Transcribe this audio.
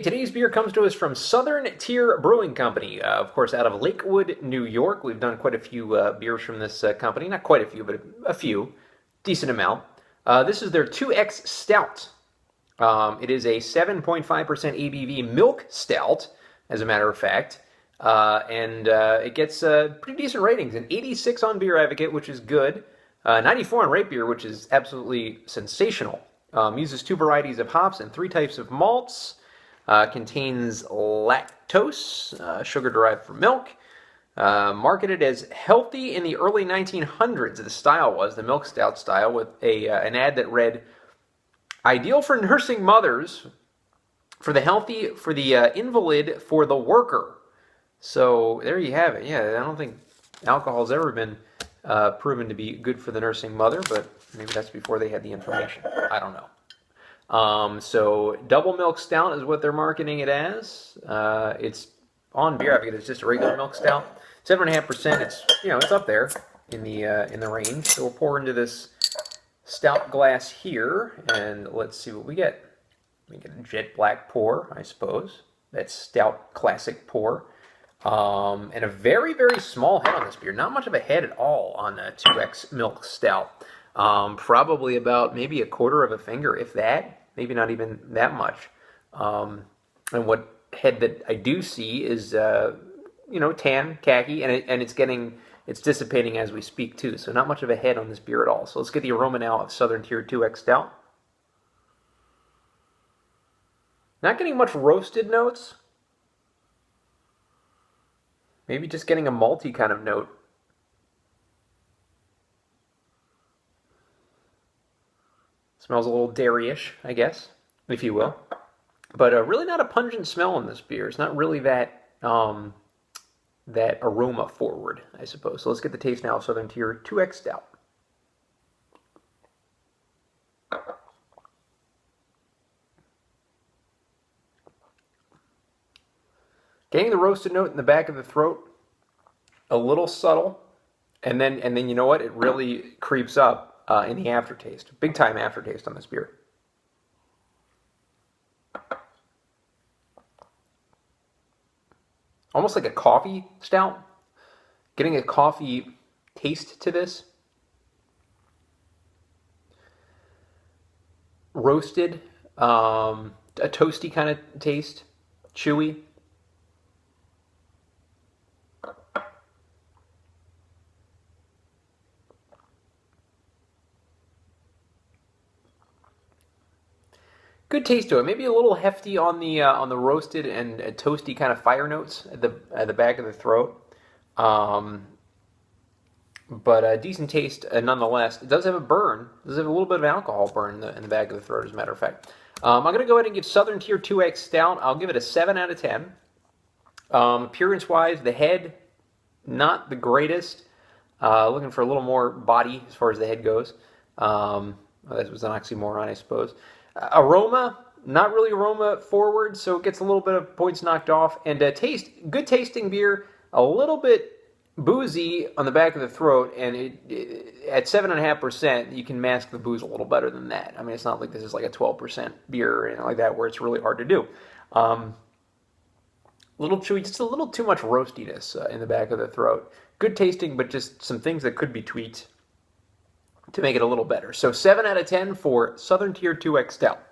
Today's beer comes to us from Southern Tier Brewing Company, of course, out of Lakewood, New York. We've done quite a few beers from this company. Not quite a few, but a few. Decent amount. This is their 2X Stout. It is a 7.5% ABV milk stout, as a matter of fact. And it gets pretty decent ratings. An 86 on Beer Advocate, which is good. 94 on Rate Beer, which is absolutely sensational. Uses 2 varieties of hops and 3 types of malts. Contains lactose, sugar derived from milk. Marketed as healthy in the early 1900s, the style was, the milk stout style, with an ad that read, "Ideal for nursing mothers, for the healthy, for the invalid, for the worker." So there you have it. Yeah, I don't think alcohol's ever been proven to be good for the nursing mother, but maybe that's before they had the information. I don't know. So double milk stout is what they're marketing it as. It's on Beer Advocate. It's just a regular milk stout. 7.5%. It's it's up there in the range. So we'll pour into this stout glass here, and let's see what we get. We get a jet black pour, I suppose. That's stout classic pour. And a very, very small head on this beer. Not much of a head at all on a 2X milk stout. Probably about maybe a quarter of a finger, if that. Maybe not even that much. And what head that I do see is, tan, khaki, and it's dissipating as we speak too. So not much of a head on this beer at all. So let's get the aroma now of Southern Tier 2X Stout. Not getting much roasted notes. Maybe just getting a malty kind of note. Smells a little dairy-ish, I guess, if you will. But really not a pungent smell in this beer. It's not really that that aroma forward, I suppose. So let's get the taste now of Southern Tier 2X Stout. Getting the roasted note in the back of the throat, a little subtle, and then you know what? It really creeps up in the aftertaste. Big time aftertaste on this beer. Almost like a coffee stout. Getting a coffee taste to this. Roasted, a toasty kind of taste, chewy. Good taste to it. Maybe a little hefty on the roasted and toasty kind of fire notes at the back of the throat, but a decent taste nonetheless. It does have a burn. It does have a little bit of alcohol burn in the back of the throat, as a matter of fact. I'm going to go ahead and give Southern Tier 2X Stout. I'll give it a 7 out of 10. Appearance-wise, the head, not the greatest. Looking for a little more body as far as the head goes. That was an oxymoron, I suppose. Aroma, not really aroma forward, so it gets a little bit of points knocked off. And taste, good tasting beer, a little bit boozy on the back of the throat, and at 7.5%, you can mask the booze a little better than that. I mean, it's not like this is like a 12% beer or anything like that, where it's really hard to do. A little chewy, just a little too much roastiness in the back of the throat. Good tasting, but just some things that could be tweaked to make it a little better. So 7 out of 10 for Southern Tier 2X Stout.